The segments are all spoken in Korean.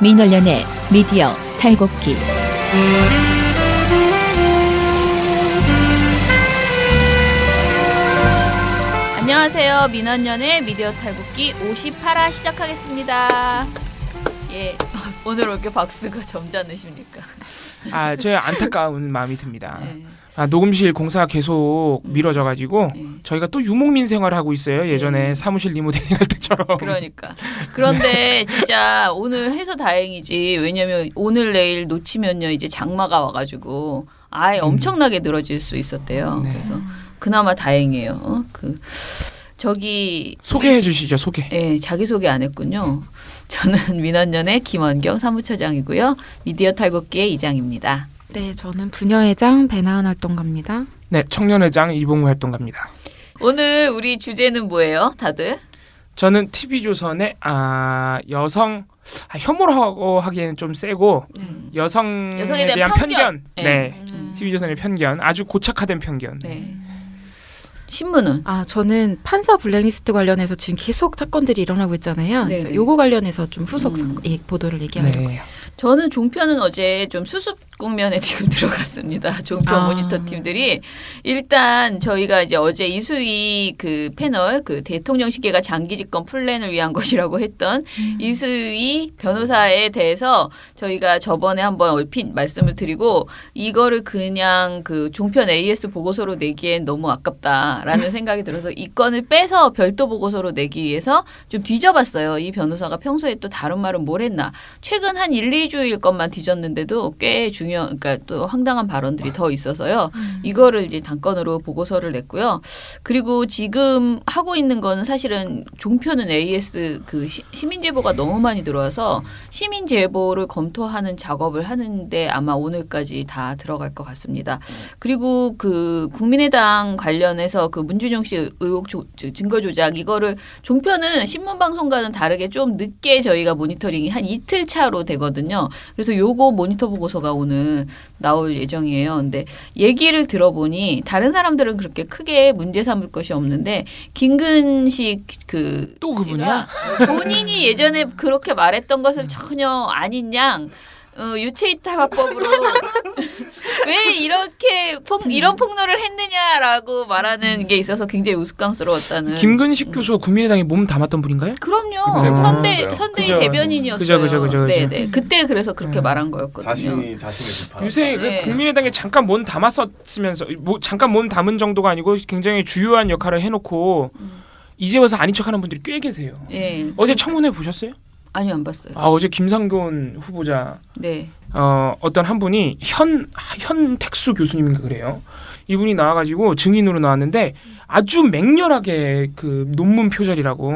민원련의 미디어 탈곡기. 안녕하세요. 민원연의 미디어 탈곡기 58화 시작하겠습니다. 예, 오늘 왜 이렇게 박수가 점잖으십니까? 제 안타까운 마음이 듭니다. 네. 녹음실 공사가 계속 미뤄져가지고 저희가 또 유목민 생활을 하고 있어요. 예전에 사무실 리모델링 할 때처럼. 그러니까. 그런데 진짜 오늘 해서 다행이지. 왜냐면 오늘 내일 놓치면요 이제 장마가 와가지고 아예 엄청나게 늘어질 수 있었대요. 네. 그래서 그나마 다행이에요. 저기 소개해 주시죠. 소개. 네, 자기소개 안 했군요. 저는 민원연의 김원경 사무처장이고요. 미디어 탈곡기의 이장입니다. 네, 저는 부녀회장 배나은 활동가입니다. 네, 청년회장 이봉우 활동가입니다. 오늘 우리 주제는 뭐예요, 다들? 저는 TV조선의 여성 혐오라고 하기에는 좀 세고 여성에 대한 편견. 네. TV조선의 편견. 아주 고착화된 편견. 네. 신문은? 저는 판사 블랙리스트 관련해서 지금 계속 사건들이 일어나고 있잖아요. 네네. 그래서 요거 관련해서 좀 후속 보도를 얘기하려고요. 네. 저는 종편은 어제 좀 수습 국면에 지금 들어갔습니다. 종편 모니터 팀들이 일단 저희가 이제 어제 이수희 그 패널 그 대통령 시계가 장기 집권 플랜을 위한 것이라고 했던 이수희 변호사에 대해서 저희가 저번에 한번 얼핏 말씀을 드리고 이거를 그냥 그 종편 AS 보고서로 내기엔 너무 아깝다라는 생각이 들어서 이 건을 빼서 별도 보고서로 내기 위해서 좀 뒤져봤어요. 이 변호사가 평소에 또 다른 말은 뭘 했나. 최근 한 1, 2주일 것만 뒤졌는데도 꽤 그러니까 또 황당한 발언들이 더 있어서요. 이거를 이제 단건으로 보고서를 냈고요. 그리고 지금 하고 있는 거는 사실은 종편은 AS 그 시민 제보가 너무 많이 들어와서 시민 제보를 검토하는 작업을 하는데 아마 오늘까지 다 들어갈 것 같습니다. 그리고 그 국민의당 관련해서 그 문준용 씨 의혹 증거 조작 이거를 종편은 신문 방송과는 다르게 좀 늦게 저희가 모니터링이 한 이틀 차로 되거든요. 그래서 요거 모니터 보고서가 오늘 나올 예정이에요. 근데 얘기를 들어보니 다른 사람들은 그렇게 크게 문제 삼을 것이 없는데 김근식 또 그분이야? 본인이 예전에 그렇게 말했던 것을 전혀 아닌 양 유체이탈화법으로 왜 이렇게 이런 폭로를 했느냐라고 말하는 게 있어서 굉장히 우스꽝스러웠다는. 김근식 교수가 국민의당에 몸 담았던 분인가요? 그럼요. 선대위 그죠. 대변인이었어요. 그죠. 네네. 그때 그래서 그렇게 말한 거였거든요. 자신의 비판. 요새 네. 그 국민의당에 잠깐 몸 담았었으면서 잠깐 몸 담은 정도가 아니고 굉장히 주요한 역할을 해놓고 이제 와서 아닌 척하는 분들이 꽤 계세요. 네. 어제 청문회 보셨어요? 아니요, 안 봤어요. 어제 김상곤 후보자 네. 어떤 한 분이 현택수 교수님인가 그래요. 이분이 나와가지고 증인으로 나왔는데 아주 맹렬하게 그 논문 표절이라고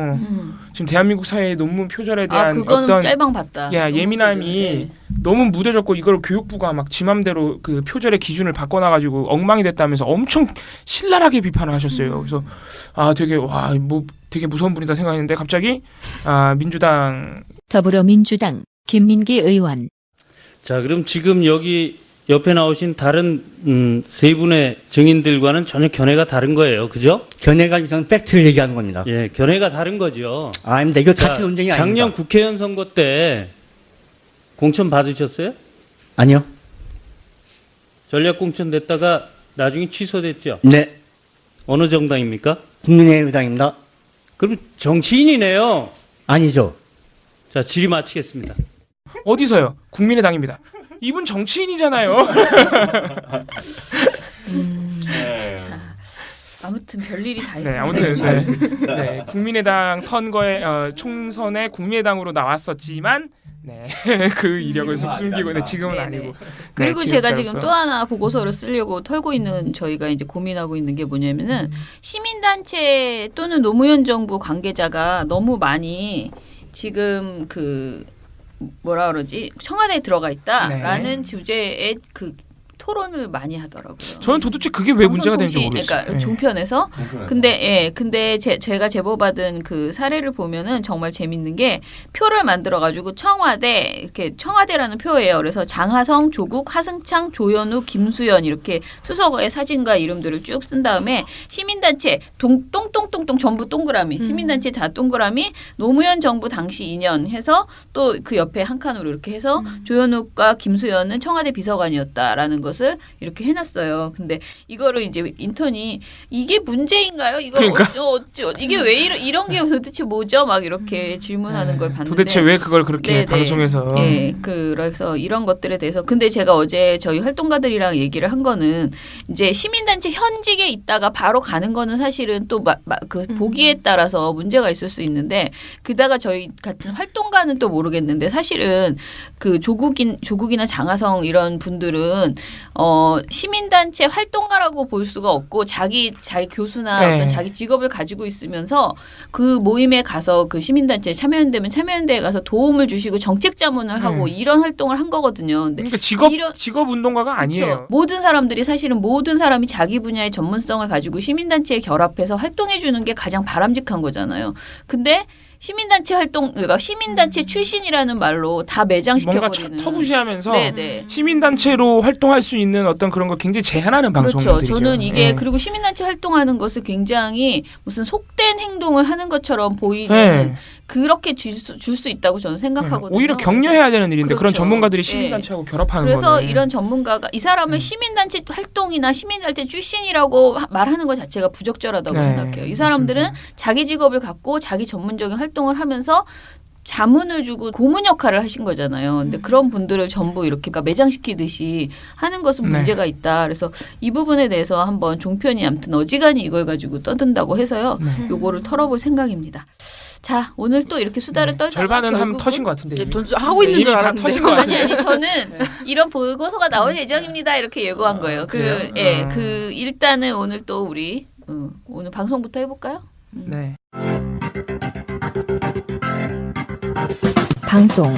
지금 대한민국 사회의 논문 표절에 대한 그거는 어떤 짤방 봤다. 예민함이 네. 너무 무뎌졌고 이걸 교육부가 막 지 맘대로 그 표절의 기준을 바꿔놔가지고 엉망이 됐다면서 엄청 신랄하게 비판을 하셨어요. 그래서 되게 무서운 분이다 생각했는데 갑자기 민주당 더불어민주당 김민기 의원. 자, 그럼 지금 여기 옆에 나오신 다른 세 분의 증인들과는 전혀 견해가 다른 거예요. 그죠? 견해가 이런 팩트를 얘기하는 겁니다. 예, 견해가 다른 거죠. 아닙니다. 이거 자, 가치 논쟁이 작년 아닙니다. 국회의원 선거 때 공천 받으셨어요? 아니요. 전략 공천 됐다가 나중에 취소됐죠? 네. 어느 정당입니까? 국민의당입니다. 그럼 정치인이네요. 아니죠. 자, 질의 마치겠습니다. 어디서요? 국민의당입니다. 이분 정치인이잖아요. 아무튼 별일이 다 네, 있습니다. 아무튼 네, 국민의당 선거에 총선에 국민의당으로 나왔었지만 그 이력을 숨기고 지금은 네네. 아니고. 그리고 네, 제가 기획자로서. 지금 또 하나 보고서를 쓰려고 털고 있는 저희가 이제 고민하고 있는 게 뭐냐면은 시민단체 또는 노무현 정부 관계자가 너무 많이 지금 그 뭐라 그러지 청와대에 들어가 있다라는 주제의 그 토론을 많이 하더라고요. 저는 도대체 그게 왜 문제가 되는지 모르겠어요. 그러니까 예. 종편에서. 근데 제가 제보받은 그 사례를 보면은 정말 재밌는 게 표를 만들어 가지고 청와대 이렇게 청와대라는 표예요. 그래서 장하성, 조국, 하승창, 조현우, 김수현 이렇게 수석의 사진과 이름들을 쭉 쓴 다음에 시민단체 똥똥똥똥 전부 동그라미 시민단체 다 동그라미 노무현 정부 당시 2년 해서 또 그 옆에 한 칸으로 이렇게 해서 조현욱과 김수현은 청와대 비서관이었다라는 것을 이렇게 해놨어요. 근데 이거를 이제 인턴이 이게 문제인가요? 이거 그러니까. 이게 왜 이런 게 도대체 뭐죠? 막 이렇게 질문하는 걸 봤는데 도대체 왜 그걸 그렇게 네네. 방송에서 예, 그래서 이런 것들에 대해서 근데 제가 어제 저희 활동가들이랑 얘기를 한 거는 이제 시민단체 현직에 있다가 바로 가는 거는 사실은 또 그 보기에 따라서 문제가 있을 수 있는데 그다가 저희 같은 활동가는 또 모르겠는데 사실은 그 조국이나 장하성 이런 분들은 시민단체 활동가라고 볼 수가 없고 자기 교수나 네. 어떤 자기 직업을 가지고 있으면서 그 모임에 가서 그 시민단체 참여연대면 참여연대에 가서 도움을 주시고 정책 자문을 하고 이런 활동을 한 거거든요. 근데 그러니까 직업 운동가가 아니에요. 그쵸. 모든 사람들이 사실은 모든 사람이 자기 분야의 전문성을 가지고 시민단체에 결합해서 활동해 주는 게 가장 바람직한 거잖아요. 근데 시민단체 그러니까 시민단체 출신이라는 말로 다 뭔가 매장시켜버리는. 터부시하면서 네네. 시민단체로 활동할 수 있는 어떤 그런 걸 굉장히 제한하는 그렇죠. 방송들이죠. 저는 이게 예. 그리고 시민단체 활동하는 것을 굉장히 무슨 속된 행동을 하는 것처럼 보이는 예. 그렇게 줄 수 있다고 저는 생각하거든요. 오히려 격려해야 되는 일인데 그런 그렇죠. 전문가들이 예. 시민단체하고 결합하는 그래서 거는 이런 전문가가 이 사람을 시민단체 활동이나 시민단체 출신이라고 말하는 것 자체가 부적절하다고 네, 생각해요. 이 사람들은 맞습니다. 자기 직업을 갖고 자기 전문적인 활동을 하면서 자문을 주고 고문 역할을 하신 거잖아요. 근데 그런 분들을 전부 이렇게 매장시키듯이 하는 것은 네. 문제가 있다. 그래서 이 부분에 대해서 한번 종편이 아무튼 어지간히 이걸 가지고 떠든다고 해서요. 네. 요거를 털어볼 생각입니다. 자, 오늘 또 이렇게 수다를 떨다가 절반은 한 결국은- 터신 것 같은데. 이미. 하고 있는 이미 줄 다 알았는데. 터신 것 아니 같은데. 저는 이런 보고서가 나올 예정입니다 이렇게 예고한 거예요. 그래요? 일단은 오늘 또 우리 오늘 방송부터 해볼까요? 네. 방송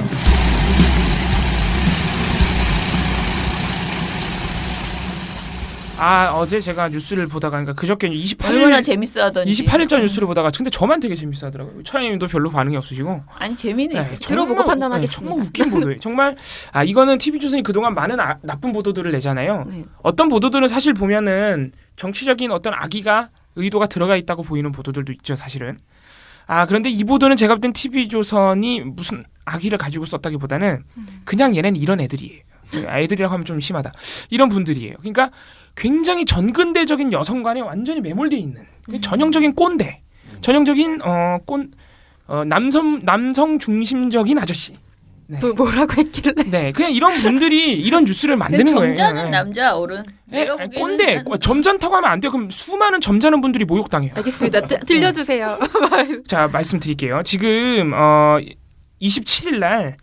어제 제가 뉴스를 보다가 그러니까 그저께 28일 얼마나 재밌어하던지. 28일자 뉴스를 보다가 근데 저만 되게 재밌어하더라고요. 차장님도 별로 반응이 없으시고. 아니 재미는 네, 있어요. 들어보고 판단하겠습니다. 정말 웃긴 보도예요. 정말 이거는 TV조선이 그동안 많은 나쁜 보도들을 내잖아요. 네. 어떤 보도들은 사실 보면은 정치적인 어떤 악의가 의도가 들어가 있다고 보이는 보도들도 있죠, 사실은. 그런데 이 보도는 제가 볼 땐 TV조선이 무슨 악의를 가지고 썼다기보다는 그냥 얘네는 이런 애들이에요. 애들이라고 하면 좀 심하다. 이런 분들이에요. 그러니까 굉장히 전근대적인 여성관에 완전히 매몰돼 있는 전형적인 꼰대, 전형적인 남성 중심적인 아저씨. 네. 뭐라고 했길래? 네, 그냥 이런 분들이 이런 뉴스를 만드는 거예요. 점잖은 남자 어른. 네, 내가 보기에는 꼰대, 점잖다고 하면 안 돼요. 그럼 수많은 점잖은 분들이 모욕당해요. 알겠습니다. 들려주세요. 자, 말씀드릴게요. 지금 27일 날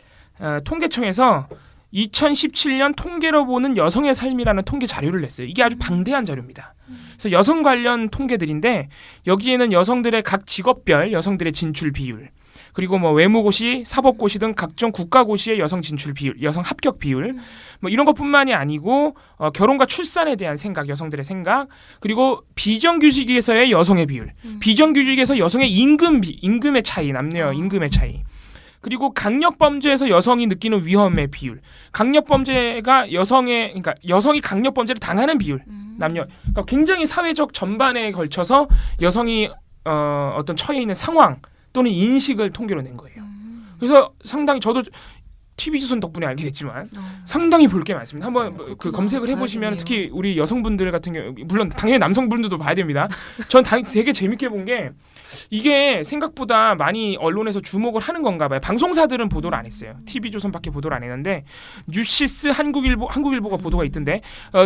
통계청에서 2017년 통계로 보는 여성의 삶이라는 통계 자료를 냈어요. 이게 아주 방대한 자료입니다. 그래서 여성 관련 통계들인데 여기에는 여성들의 각 직업별 여성들의 진출 비율, 그리고 외무고시, 사법고시 등 각종 국가고시의 여성 진출 비율, 여성 합격 비율, 이런 것뿐만이 아니고 결혼과 출산에 대한 생각, 여성들의 생각, 그리고 비정규직에서의 여성의 비율, 비정규직에서 여성의 임금의 차이, 남녀 임금의 차이, 그리고 강력범죄에서 여성이 느끼는 위험의 비율, 강력범죄가 여성이 강력범죄를 당하는 비율, 남녀, 그러니까 굉장히 사회적 전반에 걸쳐서 여성이 어떤 처해 있는 상황 또는 인식을 통계로 낸 거예요. 그래서 상당히 저도 TV조선 덕분에 알게 됐지만 상당히 볼 게 많습니다. 한번 검색을 해보시면 특히 우리 여성분들 같은 경우, 물론 당연히 남성분들도 봐야 됩니다. 전 되게 재밌게 본 게 이게 생각보다 많이 언론에서 주목을 하는 건가 봐요. 방송사들은 보도를 안 했어요. TV조선밖에 보도를 안 했는데 뉴시스, 한국일보가 보도가 있던데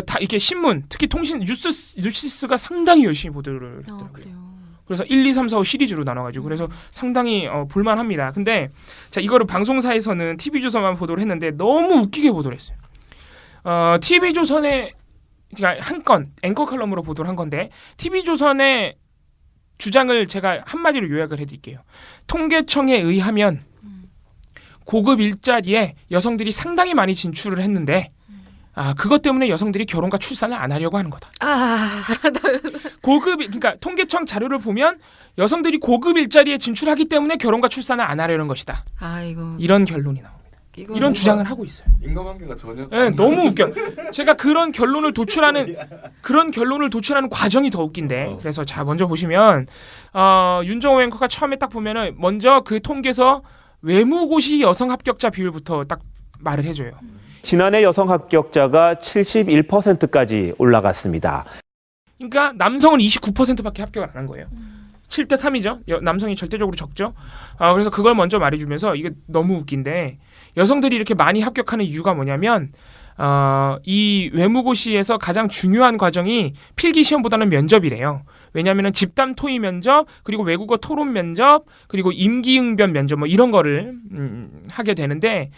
다 이렇게 신문, 특히 통신 뉴시스가 상당히 열심히 보도를 했더라고요. 그래요. 그래서 1, 2, 3, 4, 5 시리즈로 나눠가지고 그래서 상당히 볼만합니다. 근데 자, 이거를 방송사에서는 TV조선만 보도를 했는데 너무 웃기게 보도를 했어요. TV조선의 그러니까 한 건 앵커 칼럼으로 보도를 한 건데 TV조선의 주장을 제가 한마디로 요약을 해드릴게요. 통계청에 의하면 고급 일자리에 여성들이 상당히 많이 진출을 했는데 그것 때문에 여성들이 결혼과 출산을 안 하려고 하는 거다. 그러니까 통계청 자료를 보면 여성들이 고급 일자리에 진출하기 때문에 결혼과 출산을 안 하려는 것이다. 이거 이런 결론이 나옵니다. 이런 주장을 하고 있어요. 인과관계가 전혀. 네, 너무 웃겨. 제가 그런 결론을 도출하는 과정이 더 웃긴데. 그래서 자 먼저 보시면 윤정호 앵커가 처음에 딱 보면은 먼저 그 통계에서 외무고시 여성 합격자 비율부터 딱 말을 해줘요. 지난해 여성 합격자가 71%까지 올라갔습니다. 그러니까 남성은 29%밖에 합격을 안 한 거예요. 7대 3이죠. 남성이 절대적으로 적죠. 그래서 그걸 먼저 말해주면서 이게 너무 웃긴데 여성들이 이렇게 많이 합격하는 이유가 뭐냐면 이 외무고시에서 가장 중요한 과정이 필기 시험보다는 면접이래요. 왜냐하면 집단 토의 면접, 그리고 외국어 토론 면접, 그리고 임기응변 면접 뭐 이런 거를 하게 되는데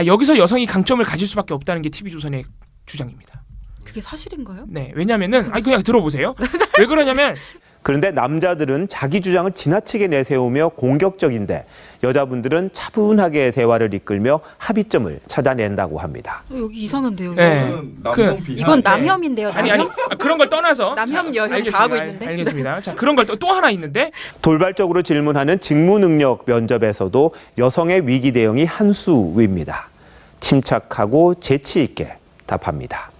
여기서 여성이 강점을 가질 수밖에 없다는 게 TV조선의 주장입니다. 그게 사실인가요? 네, 왜냐하면은 그냥 들어보세요. 왜 그러냐면 그런데 남자들은 자기 주장을 지나치게 내세우며 공격적인데 여자분들은 차분하게 대화를 이끌며 합의점을 찾아낸다고 합니다. 여기 이상한데요. 네. 남성 비하. 이건 남혐인데요. 아니 남혐? 그런 걸 떠나서 남혐 여혐 알겠습니다. 다 하고 있는데. 알겠습니다. 자 그런 걸 또 하나 있는데 돌발적으로 질문하는 직무 능력 면접에서도 여성의 위기 대응이 한 수위입니다. 침착하고 재치 있게 답합니다.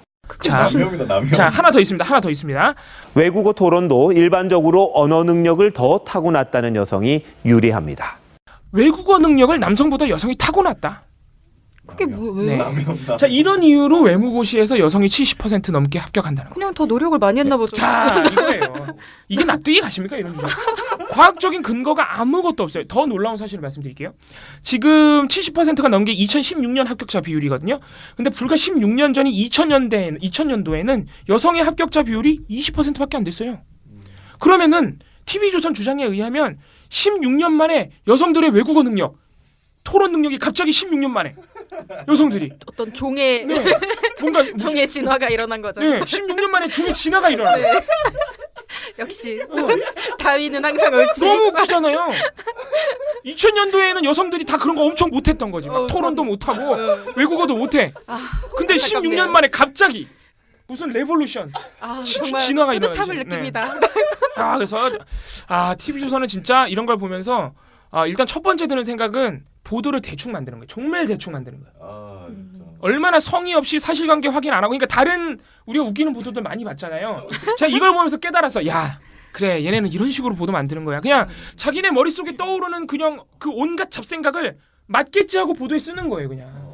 남혐이다, 남혐. 자 하나 더 있습니다. 외국어 토론도 일반적으로 언어 능력을 더 타고났다는 여성이 유리합니다. 외국어 능력을 남성보다 여성이 타고났다. 그게 왜? 네. 남혐. 자 이런 이유로 외무고시에서 여성이 70% 넘게 합격한다는 거예요. 그냥 더 노력을 많이 했나 보죠. 자 이거예요. 이게 납득이 가십니까 이런 주장? 과학적인 근거가 아무것도 없어요. 더 놀라운 사실을 말씀드릴게요. 지금 70%가 넘은 게 2016년 합격자 비율이거든요. 근데 불과 16년 전인 2000년도에는 여성의 합격자 비율이 20%밖에 안 됐어요. 그러면은 TV조선 주장에 의하면 16년 만에 여성들의 외국어 능력, 토론 능력이 갑자기 16년 만에 여성들이 어떤 종의 뭔가 종의 진화가 일어난 거죠. 네, 16년 만에 종의 진화가 일어나요. 네. 역시 다윈은 항상 옳지. 너무 웃기잖아요. 2000년도에는 여성들이 다 그런 거 엄청 못했던 거지. 막 토론도 못하고 외국어도 못해. 근데 16년 만에 갑자기 무슨 레볼루션, 정말 진화가 뿌듯함을 일어나지. 느낍니다. 그래서 TV조선은 진짜 이런 걸 보면서 일단 첫 번째 드는 생각은 보도를 대충 만드는 거예요. 정말 대충 만드는 거예요. 진짜. 얼마나 성의 없이 사실관계 확인 안 하고, 그러니까 다른 우리가 웃기는 보도들 많이 봤잖아요. 제가 이걸 보면서 깨달았어. 야, 그래, 얘네는 이런 식으로 보도 만드는 거야. 그냥 자기네 머릿속에 떠오르는 그냥 그 온갖 잡생각을 맞겠지 하고 보도에 쓰는 거예요, 그냥.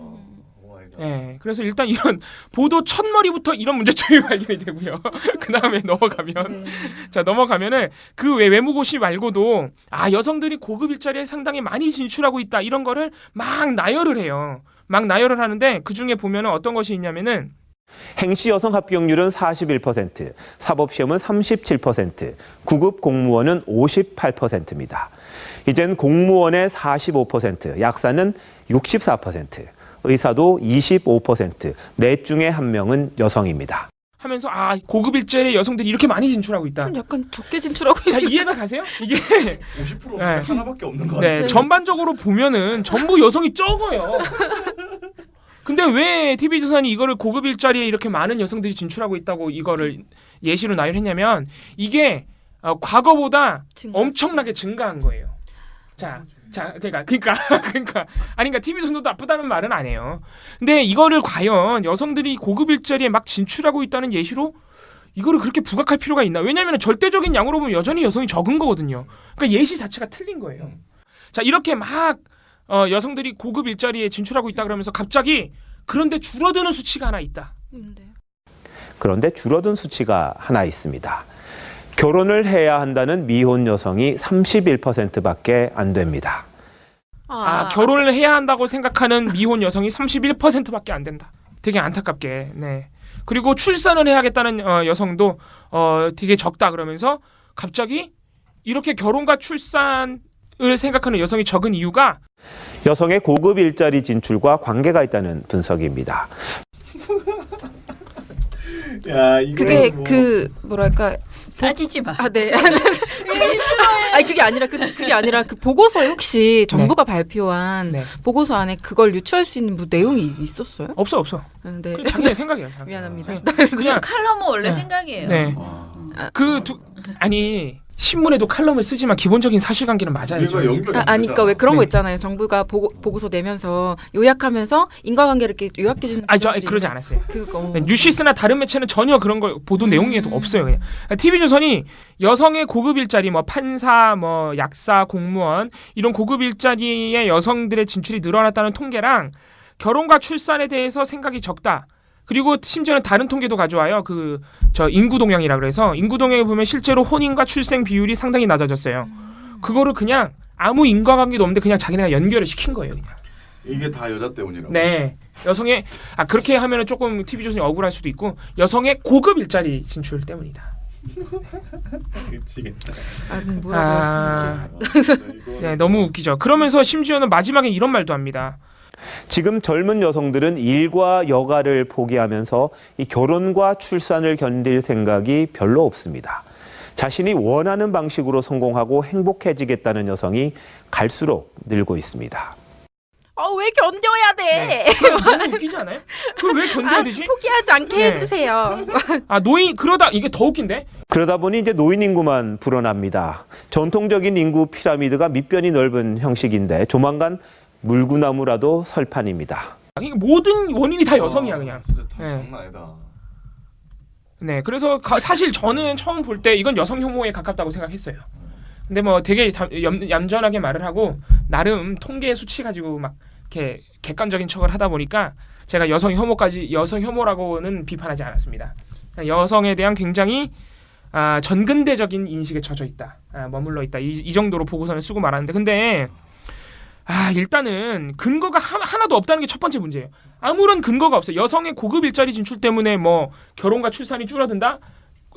네, 그래서 일단 이런 보도 첫머리부터 이런 문제점이 발견이 되고요. 그 다음에 넘어가면 넘어가면은 그 외무고시 말고도 여성들이 고급 일자리에 상당히 많이 진출하고 있다 이런 거를 막 나열을 해요. 막 나열을 하는데 그 중에 보면은 어떤 것이 있냐면은 행시 여성 합격률은 41%, 사법시험은 37%, 구급 공무원은 58%입니다. 이젠 공무원의 45%, 약사는 64%, 의사도 25%, 넷 중에 한 명은 여성입니다. 하면서 고급 일자리에 여성들이 이렇게 많이 진출하고 있다. 좀 약간 적게 진출하고 자, 있는. 이해가 가세요? 이게 50% 네. 하나밖에 없는 거 같아요. 네, 전반적으로 보면은 전부 여성이 적어요. 근데 왜 TV조선이 이거를 고급 일자리에 이렇게 많은 여성들이 진출하고 있다고 이거를 예시로 나열했냐면 이게 과거보다 엄청나게 증가한 거예요. 그러니까 TV조선도 나쁘다는 말은 안 해요. 근데 이거를 과연 여성들이 고급 일자리에 막 진출하고 있다는 예시로 이거를 그렇게 부각할 필요가 있나? 왜냐하면 절대적인 양으로 보면 여전히 여성이 적은 거거든요. 그러니까 예시 자체가 틀린 거예요. 자, 이렇게 막 여성들이 고급 일자리에 진출하고 있다 그러면서 갑자기 그런데 줄어드는 수치가 하나 있다. 그런데 줄어든 수치가 하나 있습니다. 결혼을 해야 한다는 미혼 여성이 31%밖에 안 됩니다. 결혼을 해야 한다고 생각하는 미혼 여성이 31%밖에 안 된다. 되게 안타깝게. 네. 그리고 출산을 해야겠다는 여성도 되게 적다 그러면서 갑자기 이렇게 결혼과 출산을 생각하는 여성이 적은 이유가 여성의 고급 일자리 진출과 관계가 있다는 분석입니다. 야, 이거 그게 뭐랄까 따지지 마. 네. 그게 아니라 그 보고서에 혹시 정부가 발표한 네. 보고서 안에 그걸 유추할 수 있는 뭐 내용이 있었어요? 없어. 네. 그 자기의 생각이에요. 자기. 미안합니다. 그냥 칼럼은 원래 네. 생각이에요. 네. 아니 신문에도 칼럼을 쓰지만 기본적인 사실관계는 맞아야죠. 얘가 연결이 안 아니, 그러니까 왜 되잖아. 그런 거 네. 있잖아요. 정부가 보고서 내면서 요약하면서 인과관계를 이렇게 요약해 주는. 그러지 않았어요. 그거. 뉴시스나 다른 매체는 전혀 그런 걸 보도 내용에도 없어요. 그냥 TV조선이 여성의 고급 일자리, 뭐 판사, 뭐 약사, 공무원 이런 고급 일자리의 여성들의 진출이 늘어났다는 통계랑 결혼과 출산에 대해서 생각이 적다. 그리고 심지어는 다른 통계도 가져와요. 저 인구동향이라 그래서 인구동향에 보면 실제로 혼인과 출생 비율이 상당히 낮아졌어요. 그거를 그냥 아무 인과관계도 없는데 그냥 자기네가 연결을 시킨 거예요. 그냥. 이게 다 여자 때문이라고. 네. 여성의 그렇게 하면은 조금 TV조선이 억울할 수도 있고 여성의 고급 일자리 진출 때문이다. 미치겠다. 뭐라고 말씀드려요? 네, 너무 웃기죠. 그러면서 심지어는 마지막에 이런 말도 합니다. 지금 젊은 여성들은 일과 여가를 포기하면서 이 결혼과 출산을 견딜 생각이 별로 없습니다. 자신이 원하는 방식으로 성공하고 행복해지겠다는 여성이 갈수록 늘고 있습니다. 왜 견뎌야 돼? 너무 웃기지 않아요? 그걸 왜 견뎌야 되지? 포기하지 않게 네. 해주세요. 노인 그러다 이게 더 웃긴데? 그러다 보니 이제 노인 인구만 불어납니다. 전통적인 인구 피라미드가 밑변이 넓은 형식인데 조만간 물구나무라도 설판입니다. 이게 모든 원인이 다 여성이야 그냥. 진짜 네. 장난 아니다. 네, 그래서 사실 저는 처음 볼 때 이건 여성 혐오에 가깝다고 생각했어요. 근데 뭐 되게 얌전하게 말을 하고 나름 통계 수치 가지고 막 이렇게 객관적인 척을 하다 보니까 제가 여성 혐오라고는 비판하지 않았습니다. 여성에 대한 굉장히 전근대적인 인식에 젖어 있다, 머물러 있다 이 정도로 보고서는 쓰고 말았는데 근데 일단은 근거가 하나도 없다는 게 첫 번째 문제예요. 아무런 근거가 없어요. 여성의 고급 일자리 진출 때문에 뭐 결혼과 출산이 줄어든다?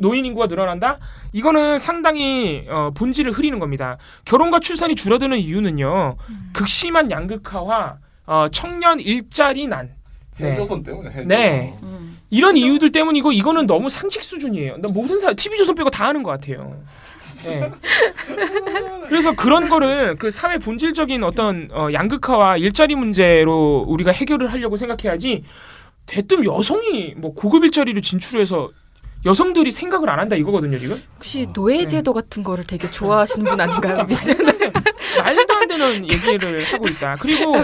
노인 인구가 늘어난다? 이거는 상당히 본질을 흐리는 겁니다. 결혼과 출산이 줄어드는 이유는요. 극심한 양극화와 청년 일자리 난. 헬조선 때문에 헬조선. 네. 이런 이유들 때문이고 이거는 너무 상식 수준이에요. 나 모든 사람 TV조선 빼고 다 하는 것 같아요. 네. 그래서 그런 거를 그 사회 본질적인 어떤 양극화와 일자리 문제로 우리가 해결을 하려고 생각해야지 대뜸 여성이 뭐 고급 일자리를 진출해서 여성들이 생각을 안 한다 이거거든요 지금. 혹시 노예제도 같은 거를 되게 좋아하시는 분 아닌가요? 말도 안 되는 얘기를 하고 있다. 그리고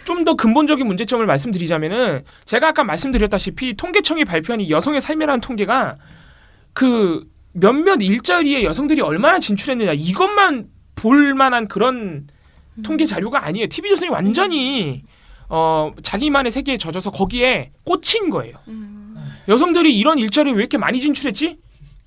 좀 더 근본적인 문제점을 말씀드리자면은 제가 아까 말씀드렸다시피 통계청이 발표한 이 여성의 삶이라는 통계가 그 몇몇 일자리에 여성들이 얼마나 진출했느냐 이것만 볼 만한 그런 통계 자료가 아니에요. TV조선이 완전히 자기만의 세계에 젖어서 거기에 꽂힌 거예요. 여성들이 이런 일자리에 왜 이렇게 많이 진출했지?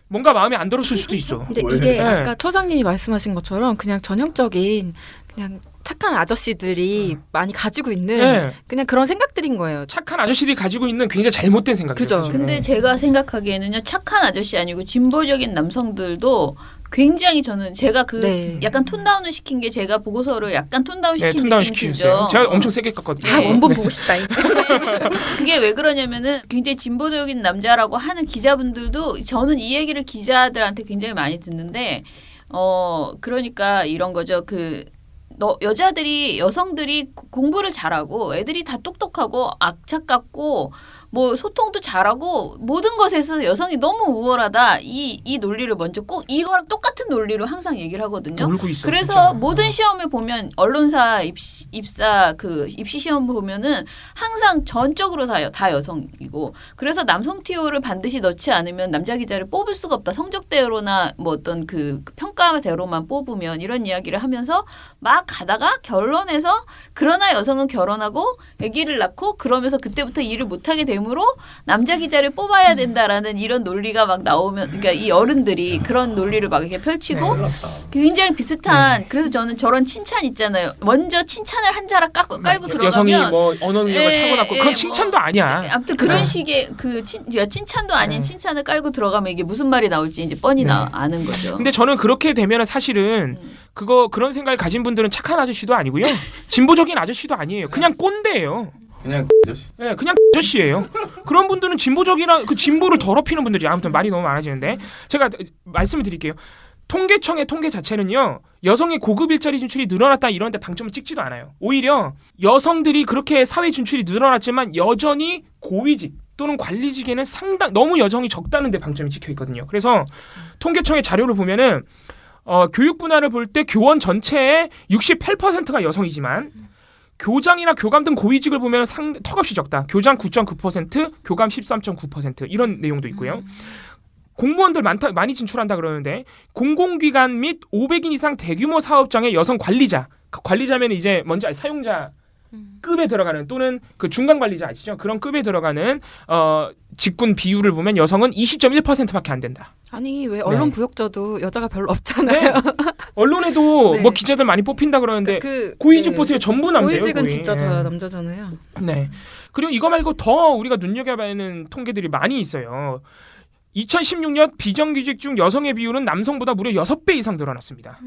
뭔가 마음에 안 들었을 수도 있어. 근데 왜? 이게 네. 아까 처장님이 말씀하신 것처럼 그냥 전형적인 그냥 착한 아저씨들이 많이 가지고 있는 네. 그냥 그런 생각들인 거예요. 착한 아저씨들이 가지고 있는 굉장히 잘못된 생각이에요. 그죠. 사실. 근데 제가 생각하기에는요 착한 아저씨 아니고 진보적인 남성들도 굉장히 저는 제가 네. 약간 톤다운을 시킨 게 제가 보고서를 약간 톤다운 네, 시킨 톤다운 느낌이 시키셨어요. 들죠. 제가 엄청 세게 깠거든요. 네. 원본 보고 싶다. 그게 왜 그러냐면은 굉장히 진보적인 남자라고 하는 기자분들도 저는 이 얘기를 기자들한테 굉장히 많이 듣는데 그러니까 이런 거죠. 여성들이 공부를 잘하고 애들이 다 똑똑하고 악착 같고 뭐 소통도 잘하고 모든 것에서 여성이 너무 우월하다 이 논리를 먼저 꼭 이거랑 똑같은 논리로 항상 얘기를 하거든요. 놀고 있어. 그래서 진짜. 모든 시험에 보면 언론사 입사 입시 시험 보면은 항상 전적으로 다 여성이고 그래서 남성 TO를 반드시 넣지 않으면 남자 기자를 뽑을 수가 없다. 성적대로나 뭐 어떤 그 평가대로만 뽑으면 이런 이야기를 하면서 막 가다가 결론에서 그러나 여성은 결혼하고 아기를 낳고 그러면서 그때부터 일을 못하게 되므로 남자 기자를 뽑아야 된다라는 이런 논리가 막 나오면 그러니까 이 어른들이 그런 논리를 막 이렇게 펼치고 굉장히 비슷한 그래서 저는 저런 칭찬 있잖아요. 먼저 칭찬을 한 자락 깔고 들어가면 여성이 뭐 언어 능력을 타고났고 그건 칭찬도 아니야. 아무튼 그런 식의 칭찬도 아닌 칭찬을 깔고 들어가면 이게 무슨 말이 나올지 이제 뻔히 아는 거죠. 근데 저는 그렇게 되면은 사실은 그런 생각을 가진 분들은 착한 아저씨도 아니고요. 진보적인 아저씨도 아니에요. 그냥 꼰대예요. 그냥 아저씨. 네, 그냥 아저씨예요. 그런 분들은 진보적이라 그 진보를 더럽히는 분들이 아무튼 말이 너무 많아지는데 제가 말씀을 드릴게요. 통계청의 통계 자체는요. 여성의 고급 일자리 진출이 늘어났다 이런 데 방점을 찍지도 않아요. 오히려 여성들이 그렇게 사회 진출이 늘어났지만 여전히 고위직 또는 관리직에는 너무 여성이 적다는 데 방점이 찍혀 있거든요. 그래서 통계청의 자료를 보면은 교육 분야를 볼 때 교원 전체의 68%가 여성이지만 교장이나 교감 등 고위직을 보면 턱없이 적다. 교장 9.9%, 교감 13.9% 이런 내용도 있고요. 공무원들 많이 진출한다 그러는데 공공기관 및 500인 이상 대규모 사업장의 여성 관리자면 이제 뭔지 사용자 급에 들어가는 또는 그 중간 관리자 아시죠? 그런 급에 들어가는 직군 비율을 보면 여성은 20.1%밖에 안 된다. 아니 왜 언론 네. 부역자도 여자가 별로 없잖아요. 네. 언론에도 네. 뭐 기자들 많이 뽑힌다 그러는데 고위직 보세요. 전부 남자예요. 고위직은 거의. 진짜 다 남자잖아요. 네. 그리고 이거 말고 더 우리가 눈여겨봐야 하는 통계들이 많이 있어요. 2016년 비정규직 중 여성의 비율은 남성보다 무려 6배 이상 늘어났습니다.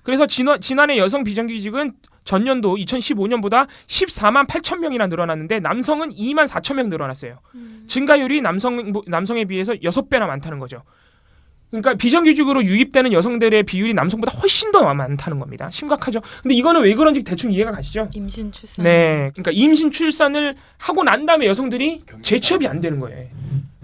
그래서 지난해 여성 비정규직은 전년도 2015년보다 14만 8천 명이나 늘어났는데 남성은 2만 4천 명 늘어났어요. 증가율이 남성에 비해서 6배나 많다는 거죠. 그러니까 비정규직으로 유입되는 여성들의 비율이 남성보다 훨씬 더 많다는 겁니다. 심각하죠. 근데 이거는 왜 그런지 대충 이해가 가시죠? 임신 출산. 네. 그러니까 임신 출산을 하고 난 다음에 여성들이 재취업이 안 되는 거예요.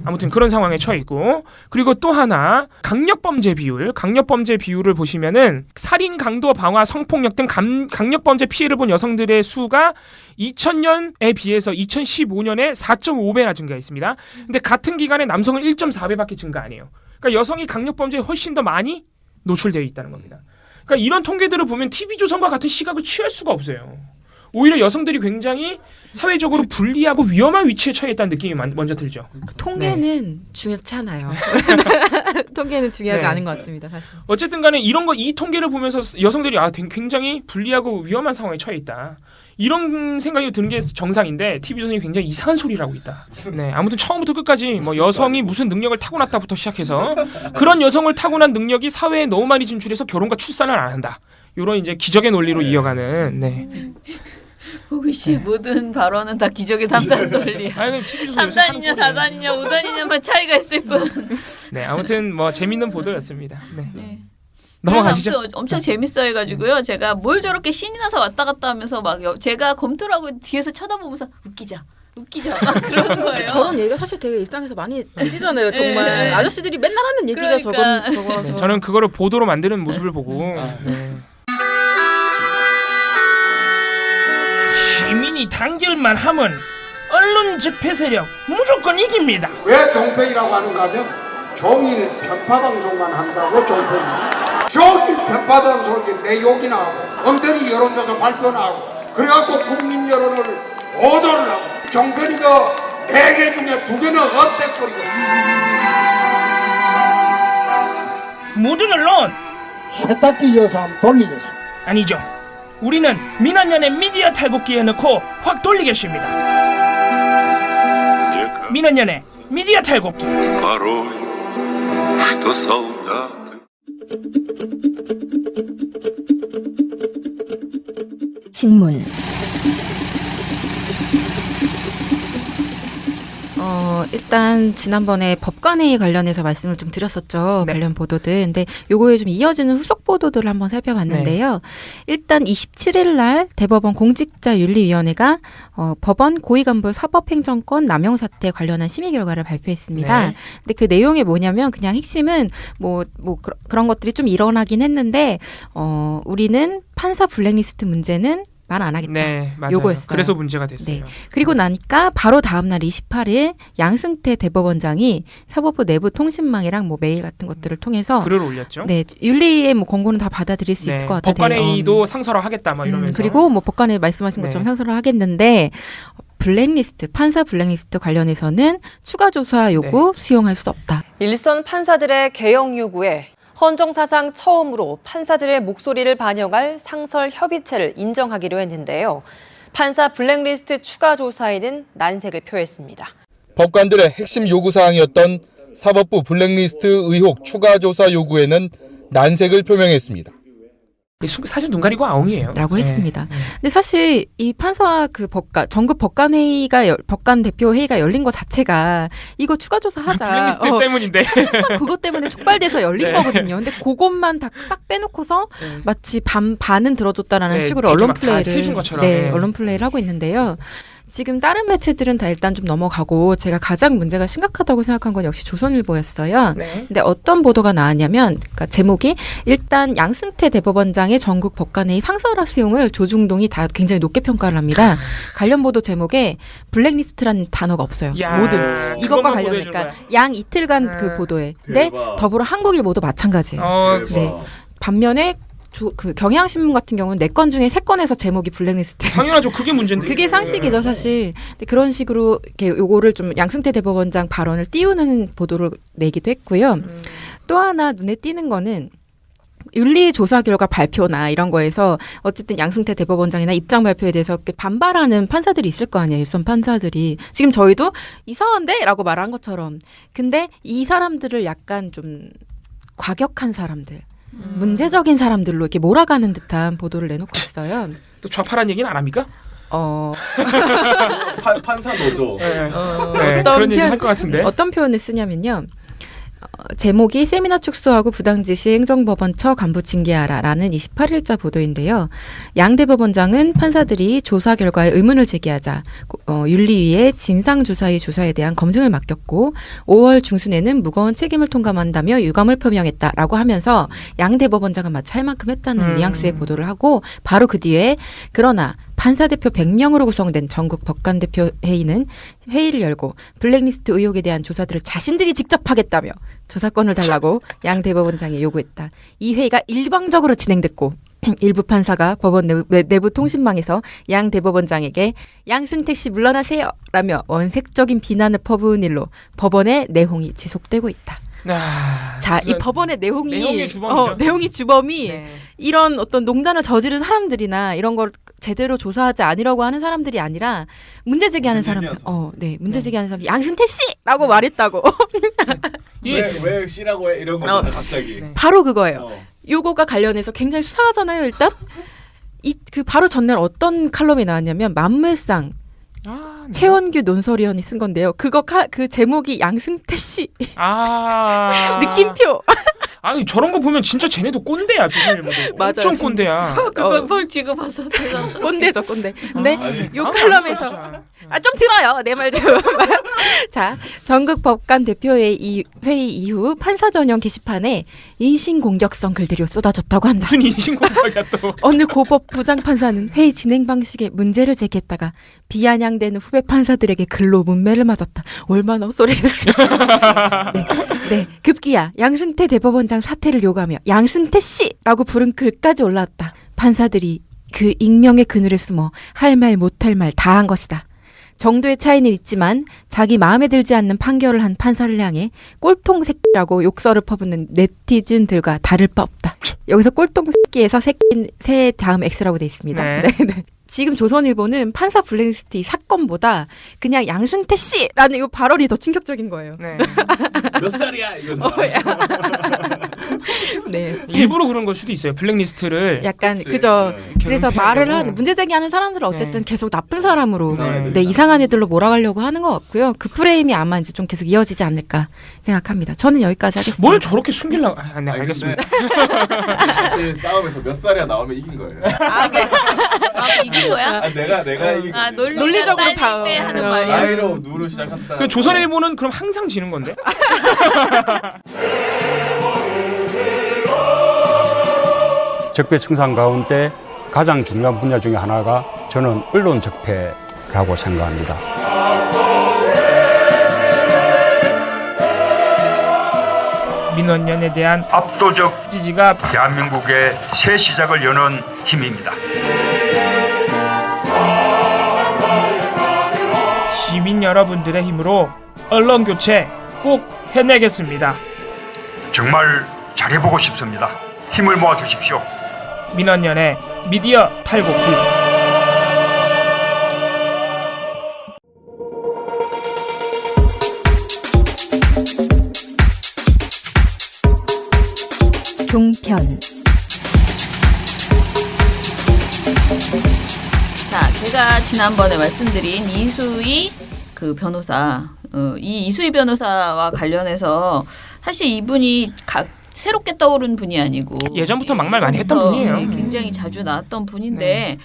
아무튼 그런 상황에 처해 있고 그리고 또 하나 강력범죄 비율을 보시면은 살인, 강도, 방화, 성폭력 등 강력범죄 피해를 본 여성들의 수가 2000년에 비해서 2015년에 4.5배나 증가했습니다. 근데 같은 기간에 남성은 1.4배밖에 증가 안 해요. 그러니까 여성이 강력범죄에 훨씬 더 많이 노출되어 있다는 겁니다. 그러니까 이런 통계들을 보면 TV조선과 같은 시각을 취할 수가 없어요. 오히려 여성들이 굉장히 사회적으로 불리하고 위험한 위치에 처해 있다는 느낌이 먼저 들죠. 통계는 중요치 않아요. 통계는 중요하지 네. 않은 것 같습니다, 사실. 어쨌든 간에 이 통계를 보면서 여성들이 굉장히 불리하고 위험한 상황에 처해 있다. 이런 생각이 드는 게 정상인데 TV조선이 굉장히 이상한 소리를 하고 있다. 네, 아무튼 처음부터 끝까지 뭐 여성이 무슨 능력을 타고났다부터 시작해서 그런 여성을 타고난 능력이 사회에 너무 많이 진출해서 결혼과 출산을 안 한다. 이런 이제 기적의 논리로 이어가는. 네. 호기 씨 모든 발언은 다 기적의 3단 논리야. 아니, TV조선 3단이냐 4단이냐 5단이냐만 차이가 있을 뿐. 네, 아무튼 뭐 재밌는 보도였습니다. 네. 네. 넘어가시죠. 아무튼 엄청 재밌어 해가지고요. 제가 뭘 저렇게 신이 나서 왔다 갔다 하면서 막 제가 검토를 하고 뒤에서 쳐다보면서 웃기자 막 그러는 거예요. 저런 얘기가 사실 되게 일상에서 많이 들리잖아요. 정말 네. 아저씨들이 맨날 하는 얘기가 그러니까. 저거라서. 네, 저는 그거를 보도로 만드는 모습을 보고 네. 시민이 단결만 하면 언론 집회 세력 무조건 이깁니다. 왜 종편이라고 하는가 하면 종일 편파 방송만 한다고 종편이. 종일 편파 방송이 내 욕이나 하고 엉터리 여론조사 발표나 하고 그래갖고 국민 여론을 오도를 하고 종편이 그 4개 중에 2개는 없애버리고. 모든 언론 세탁기 여사 한번 돌리겠습니다. 아니죠. 우리는 민원연의 미디어 탈곡기에 넣고 확 돌리겠습니다. 민원연의 미디어 탈곡기. 신문 일단 지난번에 법관회의 관련해서 말씀을 좀 드렸었죠. 네. 관련 보도들. 근데 요거에 좀 이어지는 후속 보도들을 한번 살펴봤는데요. 일단 27일 날 대법원 공직자윤리위원회가 법원 고위간부 사법행정권 남용 사태 관련한 심의 결과를 발표했습니다. 네. 근데 그 내용이 뭐냐면 그냥 핵심은 그런 것들이 좀 일어나긴 했는데 우리는 판사 블랙리스트 문제는 말 안 하겠다. 네, 맞아요. 요거였어요. 그래서 문제가 됐어요. 네. 그리고 나니까 바로 다음 날 28일 양승태 대법원장이 사법부 내부 통신망이랑 뭐 메일 같은 것들을 통해서 글을 올렸죠. 네, 윤리의 뭐 권고는 다 받아들일 수 있을 것 같아요. 법관회의도 상설화하겠다 뭐 이러면서. 그리고 뭐 법관에 말씀하신 것처럼 네. 상설화 하겠는데 블랙리스트, 판사 블랙리스트 관련해서는 추가 조사 요구 수용할 수 없다. 일선 판사들의 개혁 요구에 헌정사상 처음으로 판사들의 목소리를 반영할 상설 협의체를 인정하기로 했는데요. 판사 블랙리스트 추가 조사에는 난색을 표했습니다. 법관들의 핵심 요구사항이었던 사법부 블랙리스트 의혹 추가 조사 요구에는 난색을 표명했습니다. 사실 눈 가리고 아웅이에요. 라고 네. 했습니다. 근데 사실 이 판사와 그 전국 법관 회의가 법관 대표 회의가 열린 것 자체가 이거 추가 조사하자. 블랙리스트 때문인데. 실상 그것 때문에 촉발돼서 열린 네. 거거든요. 근데 그것만 다 싹 빼놓고서 마치 반은 들어줬다라는 네, 식으로 되게 언론 막 다 플레이를 해준 것처럼. 네, 네. 언론 플레이를 하고 있는데요. 지금 다른 매체들은 다 일단 좀 넘어가고 제가 가장 문제가 심각하다고 생각한 건 역시 조선일보였어요. 네. 근데 어떤 보도가 나왔냐면 그러니까 제목이 일단 양승태 대법원장의 전국 법관회의 상설화 수용을 조중동이 다 굉장히 높게 평가를 합니다. 관련 보도 제목에 블랙리스트라는 단어가 없어요. 야, 모든 이것과 그것만 관련 보도해준 그러니까 거야. 양 이틀간 그 보도에. 근데 대박. 더불어 한국일보도 마찬가지예요. 네. 반면에 그 경향신문 같은 경우는 4건 중에 3건에서 제목이 블랙리스트. 당연하죠. 그게 문제인데. 그게 상식이죠, 사실. 근데 그런 식으로 이렇게 요거를 좀 양승태 대법원장 발언을 띄우는 보도를 내기도 했고요. 또 하나 눈에 띄는 거는 윤리 조사 결과 발표나 이런 거에서 어쨌든 양승태 대법원장이나 입장 발표에 대해서 반발하는 판사들이 있을 거 아니에요. 일선 판사들이. 지금 저희도 이상한데? 라고 말한 것처럼. 근데 이 사람들을 약간 좀 과격한 사람들. 문제적인 사람들로 이렇게 몰아가는 듯한 보도를 내놓고 있어요. 또 좌파란 얘기는 안 합니까? 판사 노조. 네. 어떤 그런 얘기 할 것 같은데. 어떤 표현을 쓰냐면요. 제목이 세미나 축소하고 부당지시 행정법원처 간부 징계하라라는 28일자 보도인데요. 양 대법원장은 판사들이 조사 결과에 의문을 제기하자 윤리위에 진상조사의 조사에 대한 검증을 맡겼고 5월 중순에는 무거운 책임을 통감한다며 유감을 표명했다라고 하면서 양 대법원장은 마치 할 만큼 했다는 뉘앙스의 보도를 하고 바로 그 뒤에 그러나 판사 대표 100명으로 구성된 전국 법관 대표 회의는 회의를 열고 블랙리스트 의혹에 대한 조사들을 자신들이 직접 하겠다며 조사권을 달라고 양 대법원장이 요구했다. 이 회의가 일방적으로 진행됐고 일부 판사가 법원 내부 통신망에서 양 대법원장에게 양승택 씨 물러나세요 라며 원색적인 비난을 퍼부은 일로 법원의 내홍이 지속되고 있다. 자, 이 법원의 내용이 주범이죠. 내용이 주범이 네. 이런 어떤 농단을 저지른 사람들이나 이런 걸 제대로 조사하지 않으려고 하는 사람들이 아니라 문제 제기하는 사람들. 문제 제기하는 사람 양승태 씨라고 말했다고. 왜 씨라고 해 이런 거 갑자기. 바로 그거예요. 요거가 관련해서 굉장히 수상하잖아요, 일단. 그 바로 전날 어떤 칼럼이 나왔냐면 만물상 최원규 논설위원이 쓴 건데요. 그 제목이 양승태 씨. 느낌표. 아니 저런 거 보면 진짜 쟤네도 꼰대야 조선일보도. 맞아요. 엄청 꼰대야. 그걸 지금 봐서 대단하다. 꼰대죠, 꼰대. 근데 요 칼럼에서 좀 들어요. 내 말 좀. 자, 전국 법관 대표회 회의 이후 판사 전용 게시판에 인신공격성 글들이 쏟아졌다고 한다. 무슨 인신공격이야 또. 어느 고법 부장 판사는 회의 진행 방식에 문제를 제기했다가 비아냥대는 후배 판사들에게 글로 문매를 맞았다. 얼마나 헛소리를 했을까. 네, 급기야 양승태 대법원장 사퇴를 요구하며 양승태 씨라고 부른 글까지 올라왔다. 판사들이 그 익명의 그늘에 숨어 할 말 못할 말 다 한 것이다. 정도의 차이는 있지만 자기 마음에 들지 않는 판결을 한 판사를 향해 꼴통 새끼라고 욕설을 퍼붓는 네티즌들과 다를 바 없다. 여기서 꼴통 새끼에서 새 다음 X라고 돼 있습니다. 네. 네. 지금 조선일보는 판사 블랙리스트 이 사건보다 그냥 양승태 씨라는 이 발언이 더 충격적인 거예요. 네. 몇 살이야 이거. 네. 일부러 그런 걸 수도 있어요. 블랙리스트를 약간 그치. 그죠. 네. 그래서 말을 하는 문제 제기하는 사람들은 어쨌든 계속 나쁜 사람으로 이상한 애들로 몰아가려고 하는 것 같고요. 그 프레임이 아마 이제 좀 계속 이어지지 않을까 생각합니다. 저는 여기까지 하겠습니다. 뭘 저렇게 숨기려고? 네, 알겠습니다. 사실 싸움에서 몇 살이야 나오면 이긴 거예요. 이긴 거야? 내가 이긴 거야. 논리적으로 다 때 하는 말이야. 나이로 누로 시작한다. 그 조선일보는 그럼 항상 지는 건데? 적폐청산 가운데 가장 중요한 분야 중에 하나가 저는 언론 적폐라고 생각합니다. 민원연에 대한 압도적 지지가 대한민국의 새 시작을 여는 힘입니다. 시민 여러분들의 힘으로 언론 교체 꼭 해내겠습니다. 정말 잘해보고 싶습니다. 힘을 모아주십시오. 민원연의 미디어 탈곡기. 종편 자, 제가 지난번에 말씀드린 이수희 그 변호사, 이 이수희 변호사와 관련해서 사실 이분이 새롭게 떠오른 분이 아니고 예전부터 막말 많이 했던 분이에요. 굉장히 자주 나왔던 분인데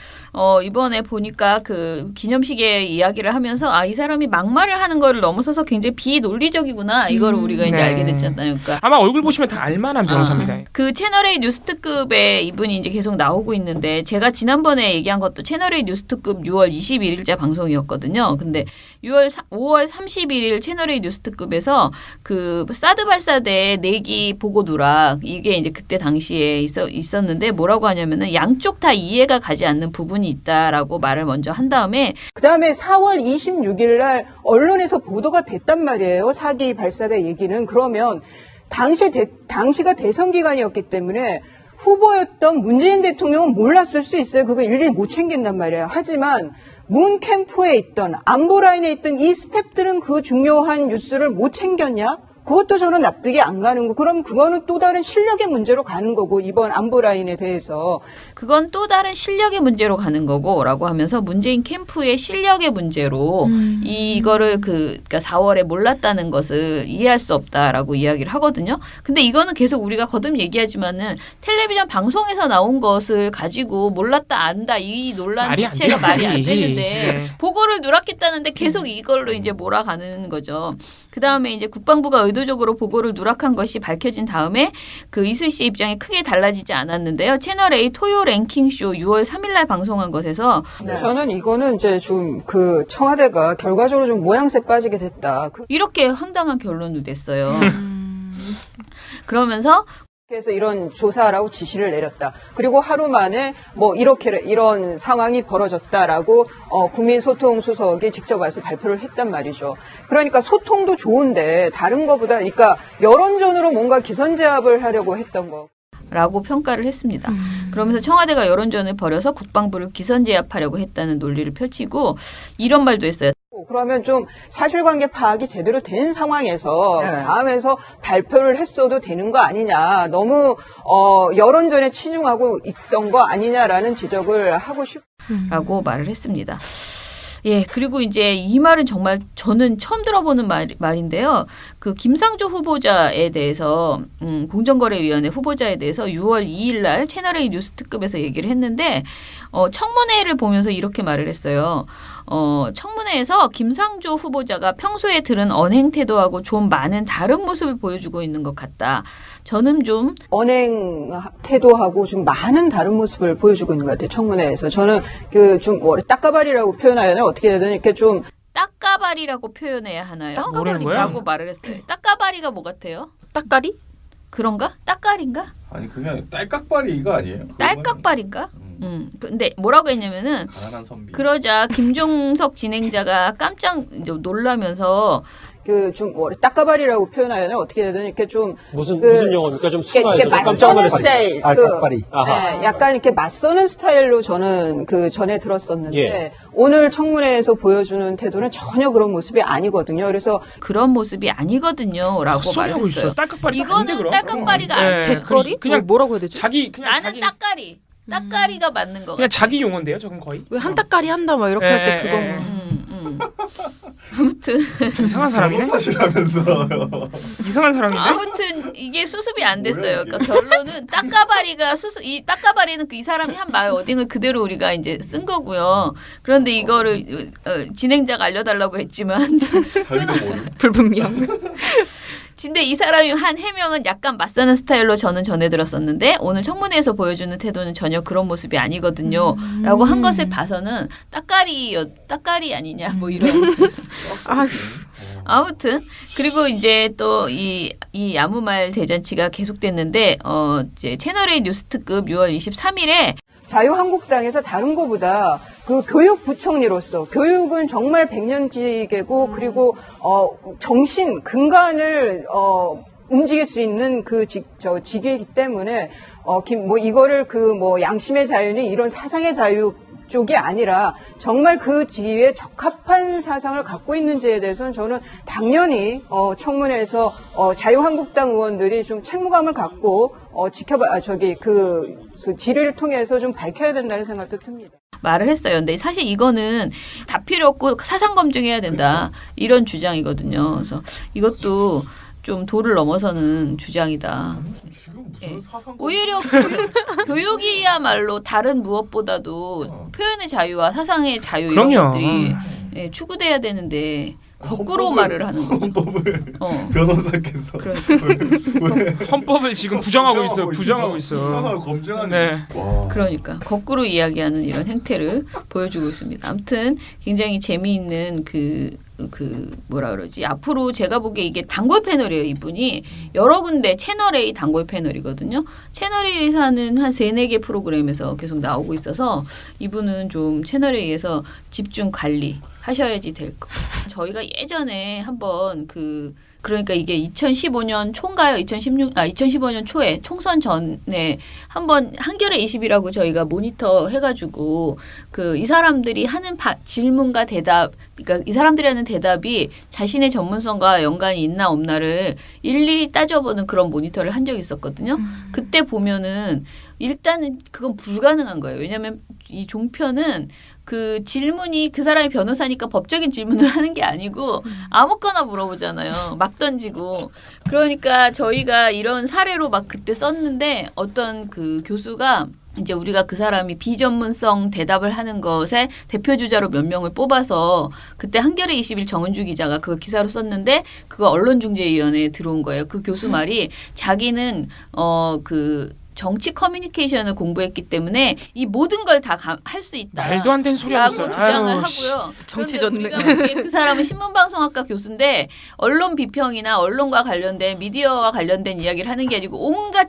이번에 보니까 그 기념식에 이야기를 하면서 이 사람이 막말을 하는 거를 넘어서서 굉장히 비논리적이구나 이걸 우리가 이제 알게 됐잖아요. 그러니까 아마 얼굴 보시면 다 알만한 변호사입니다. 그 채널A 뉴스특급에 이분이 이제 계속 나오고 있는데 제가 지난번에 얘기한 것도 채널A 뉴스특급 6월 21일자 방송이었거든요. 근데 5월 31일 채널A 뉴스특급에서 그 사드 발사대 내기 보고 누락 이게 이제 그때 당시에 있었는데 뭐라고 하냐면은 양쪽 다 이해가 가지 않는 부분이 있다라고 말을 먼저 한 다음에 그다음에 4월 26일 날 언론에서 보도가 됐단 말이에요. 4기 발사대 얘기는. 그러면 당시가 대선 기간이었기 때문에 후보였던 문재인 대통령은 몰랐을 수 있어요. 그거 일일이 못 챙긴단 말이에요. 하지만 문 캠프에 있던 안보 라인에 있던 이 스태프들은 그 중요한 뉴스를 못 챙겼냐? 그것도 저는 납득이 안 가는 거. 그럼 그거는 또 다른 실력의 문제로 가는 거고 이번 안보 라인에 대해서 그건 또 다른 실력의 문제로 가는 거고라고 하면서 문재인 캠프의 실력의 문제로 이거를 그러니까 4월에 몰랐다는 것을 이해할 수 없다라고 이야기를 하거든요. 근데 이거는 계속 우리가 거듭 얘기하지만은 텔레비전 방송에서 나온 것을 가지고 몰랐다 안다 이 논란 자체가 말이 안 되는데 보고를 누락했다는데 계속 이걸로 이제 몰아가는 거죠. 그 다음에 이제 국방부가 의도적으로 보고를 누락한 것이 밝혀진 다음에 그 이수희 씨의 입장이 크게 달라지지 않았는데요. 채널A 토요 랭킹쇼 6월 3일날 방송한 것에서 저는 이거는 이제 좀 그 청와대가 결과적으로 좀 모양새 빠지게 됐다. 이렇게 황당한 결론을 냈어요. 그러면서 그래서 이런 조사라고 지시를 내렸다. 그리고 하루 만에 뭐 이런 상황이 벌어졌다라고 국민소통수석이 직접 와서 발표를 했단 말이죠. 그러니까 소통도 좋은데 다른 거보다 그러니까 여론전으로 뭔가 기선제압을 하려고 했던 거. 라고 평가를 했습니다. 그러면서 청와대가 여론전을 벌여서 국방부를 기선제압하려고 했다는 논리를 펼치고 이런 말도 했어요. 그러면 좀 사실관계 파악이 제대로 된 상황에서 다음에서 발표를 했어도 되는 거 아니냐. 너무 여론전에 치중하고 있던 거 아니냐라는 지적을 하고 라고 말을 했습니다. 예, 그리고 이제 이 말은 정말 저는 처음 들어보는 말인데요. 그 김상조 후보자에 대해서 공정거래위원회 후보자에 대해서 6월 2일 날 채널A 뉴스 특급에서 얘기를 했는데 청문회를 보면서 이렇게 말을 했어요. 청문회에서 김상조 후보자가 평소에 들은 언행 태도하고 좀 많은 다른 모습을 보여주고 있는 것 같다. 저는 좀 언행 태도하고 좀 많은 다른 모습을 보여주고 있는 것 같아요. 청문회에서 저는 그 좀 딱가발이라고 표현해야 되나 어떻게 해야 되나 이렇게 좀 딱가발이라고 표현해야 하나요? 딱가발이라고 말을 했어요. 딱가발이가 뭐 같아요? 딱가리? 그런가? 딱가리인가? 아니 그냥 딸깍발이가 아니에요? 딸깍발인가? 근데 뭐라고 했냐면은 그러자 김종석 진행자가 깜짝 놀라면서 그 좀 딱가발이라고 표현해야 되나 어떻게 해야 되나 이렇게 좀 무슨 용어입니까? 좀 순화해서 깜짝 놀랐어요. 스타일, 딸깍발이. 약간 이렇게 맞서는 스타일로 저는 그 전에 들었었는데 오늘 청문회에서 보여주는 태도는 전혀 그런 모습이 아니거든요. 그래서 그런 모습이 아니거든요라고 말을 했어요. 이거는 딸깍발이가 아니에요. 대거리? 그냥 뭐라고 해야 되죠? 나는 딱가리. 딱가리가 맞는 거 같아요. 그냥 자기 용어인데요, 저건 거의. 왜 한 딱가리 한다 막 이렇게 할 때 그거. 아무튼 이상한 사람이네. 사실하면서 이상한 사람인데. 아무튼 이게 수습이 안 됐어요. 그러니까 결론은 딱가바리가 이 딱가바리는 이 사람이 한 말 어딩을 그대로 우리가 이제 쓴 거고요. 그런데 이거를 진행자가 알려달라고 했지만 불분명. 근데 이 사람이 한 해명은 약간 맞서는 스타일로 저는 전해 들었었는데 오늘 청문회에서 보여주는 태도는 전혀 그런 모습이 아니거든요. 라고 한 것을 봐서는 딱가리 아니냐 뭐 이런. 아무튼 그리고 이제 또 이 아무 말 대잔치가 계속됐는데 이제 채널A 뉴스 특급 6월 23일에 자유한국당에서 다른 거보다 그 교육부총리로서 교육은 정말 백년지계고 그리고 정신 근간을 움직일 수 있는 그 직위이기 때문에 뭐 이거를 그 뭐 양심의 자유니 이런 사상의 자유 쪽이 아니라 정말 그 지위에 적합한 사상을 갖고 있는지에 대해서는 저는 당연히 청문회에서 자유한국당 의원들이 좀 책무감을 갖고 그 질의를 통해서 좀 밝혀야 된다는 생각도 듭니다. 말을 했어요. 근데 사실 이거는 다 필요 없고 사상 검증해야 된다. 이런 주장이거든요. 그래서 이것도 좀 도를 넘어서는 주장이다. 네. 오히려 교육이야말로 다른 무엇보다도 표현의 자유와 사상의 자유 이런 것들이 추구돼야 되는데 거꾸로 말을 하는 거죠. 헌법을 변호사께서 헌법을 지금 부정하고 있어. 부정하고 있어. 사상을 검증하는. 네. 그러니까 거꾸로 이야기하는 이런 행태를 보여주고 있습니다. 아무튼 굉장히 재미있는 뭐라 그러지? 앞으로 제가 보기에 이게 단골 패널이에요. 이분이 여러 군데 채널A 단골 패널이거든요. 채널A에서 하는 한 3-4개 프로그램에서 계속 나오고 있어서 이분은 좀 채널A에서 집중 관리 하셔야지 될 거. 저희가 예전에 한번 그러니까 이게 2015년 초인가요? 2015년 초에 총선 전에 한번 한겨레 20이라고 저희가 모니터 해가지고 이 사람들이 하는 질문과 대답, 그러니까 이 사람들이 하는 대답이 자신의 전문성과 연관이 있나 없나를 일일이 따져보는 그런 모니터를 한 적이 있었거든요. 그때 보면은 일단은 그건 불가능한 거예요. 왜냐하면 이 종편은 그 질문이 그 사람이 변호사니까 법적인 질문을 하는 게 아니고 아무거나 물어보잖아요. 막 던지고. 그러니까 저희가 이런 사례로 막 그때 썼는데 어떤 그 교수가 이제 우리가 그 사람이 비전문성 대답을 하는 것에 대표 주자로 몇 명을 뽑아서 그때 한겨레 21 정은주 기자가 그거 기사로 썼는데 그거 언론중재위원회에 들어온 거예요. 그 교수 말이 자기는 정치 커뮤니케이션을 공부했기 때문에 이 모든 걸 다 할 수 있다. 말도 안 되는 소리 하고 있어요. 주장을 하고요. 정치 전문. 전문. 그 사람은 신문방송학과 교수인데 언론 비평이나 언론과 관련된 미디어와 관련된 이야기를 하는 게 아니고 온갖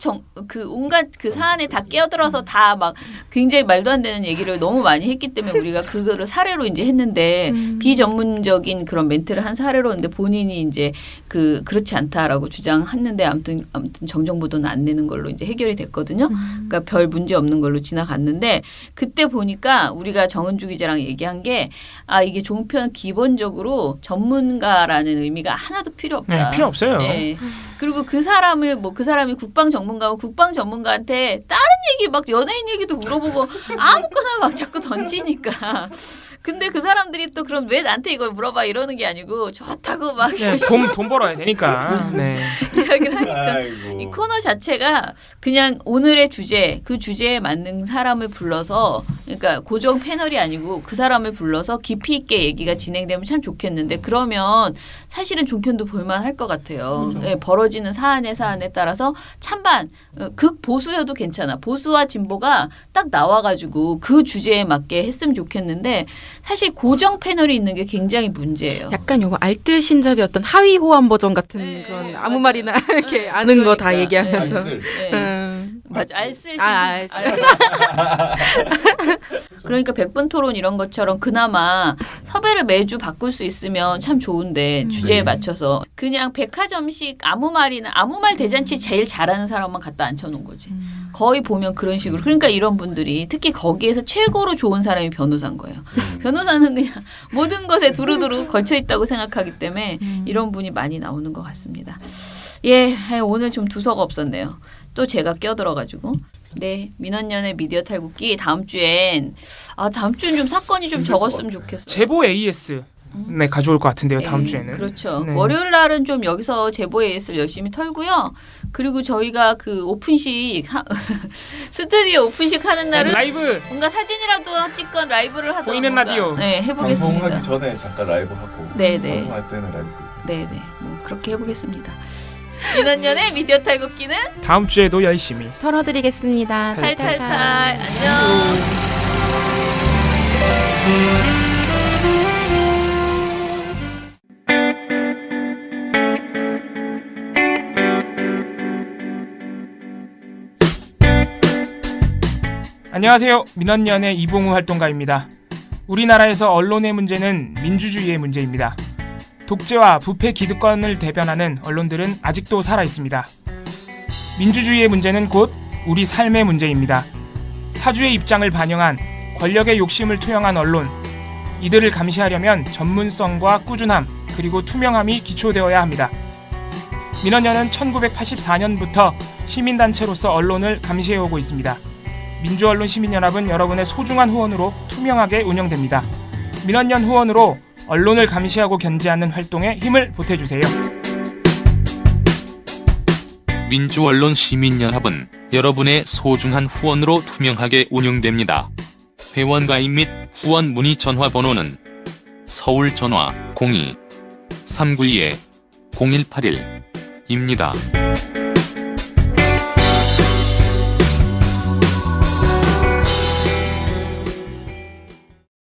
그 사안에 다 끼어들어서 다 막 굉장히 말도 안 되는 얘기를 너무 많이 했기 때문에 우리가 그거를 사례로 이제 했는데 비전문적인 그런 멘트를 한 사례로 했는데 본인이 이제 그렇지 않다라고 주장했는데 아무튼 정정 보도는 안 내는 걸로 이제 해결이 됐거든요. 그러니까 별 문제 없는 걸로 지나갔는데 그때 보니까 우리가 정은주 기자랑 얘기한 게 이게 종편 기본적으로 전문가라는 의미가 하나도 필요 없다. 네, 필요 없어요. 네. 그리고 그 사람이 국방 전문가고 국방 전문가한테 다른 얘기 막 연예인 얘기도 물어보고 아무거나 막 자꾸 던지니까. 근데 그 사람들이 또 그럼 왜 나한테 이걸 물어봐 이러는 게 아니고 좋다고 막 돈 벌어야 되니까 이야기를 하니까 이 코너 자체가 그냥 오늘의 주제 그 주제에 맞는 사람을 불러서 그러니까 고정 패널이 아니고 그 사람을 불러서 깊이 있게 얘기가 진행되면 참 좋겠는데 그러면 사실은 종편도 볼만할 것 같아요. 그렇죠. 네, 벌어지는 사안에 따라서 찬반 극보수여도 괜찮아. 보수와 진보가 딱 나와가지고 그 주제에 맞게 했으면 좋겠는데 사실 고정 패널이 있는 게 굉장히 문제예요. 약간 요거 알뜰 신잡이 어떤 하위 호환 버전 같은 그런 아무 말이나 이렇게 아는 거 다 얘기하면서. 맞아, 알쓸. 알쓸. 그러니까 100분 토론 이런 것처럼 그나마 섭외를 매주 바꿀 수 있으면 참 좋은데 주제에 맞춰서 그냥 백화점식 아무 말 대잔치 제일 잘하는 사람만 갖다 앉혀놓은 거지. 거의 보면 그런 식으로. 그러니까 이런 분들이 특히 거기에서 최고로 좋은 사람이 변호사인 거예요. 변호사는 그냥 모든 것에 두루두루 걸쳐 있다고 생각하기 때문에 이런 분이 많이 나오는 것 같습니다. 예, 오늘 좀 두서가 없었네요. 또 제가 껴들어가지고. 네, 민원연의 미디어 탈국기 다음 주엔 좀 사건이 좀 적었으면 좋겠어요. 제보 AS 네 가져올 것 같은데요. 다음 주에는. 그렇죠. 네. 월요일 날은 좀 여기서 제보 AS를 열심히 털고요. 그리고 저희가 그 오픈식 스튜디오 오픈식 하는 날은 라이브 뭔가 사진이라도 찍건 라이브를 하던 보이는 라디오. 네, 해보겠습니다. 방송하기 전에 잠깐 라이브 하고 네네. 방송할 때는 라이브. 네네. 그렇게 해보겠습니다. 민원연의 미디어 탈국기는 다음 주에도 열심히 털어드리겠습니다. 탈탈탈. 안녕. 안녕하세요. 민원연의 이봉우 활동가입니다. 우리나라에서 언론의 문제는 민주주의의 문제입니다. 독재와 부패 기득권을 대변하는 언론들은 아직도 살아있습니다. 민주주의의 문제는 곧 우리 삶의 문제입니다. 사주의 입장을 반영한 권력의 욕심을 투영한 언론, 이들을 감시하려면 전문성과 꾸준함 그리고 투명함이 기초되어야 합니다. 민원연은 1984년부터 시민단체로서 언론을 감시해오고 있습니다. 민주언론 시민연합은 여러분의 소중한 후원으로 투명하게 운영됩니다. 민원연 후원으로 언론을 감시하고 견제하는 활동에 힘을 보태주세요. 민주언론 시민연합은 여러분의 소중한 후원으로 투명하게 운영됩니다. 회원 가입 및 후원 문의 전화번호는 서울 전화 02-392-0181입니다.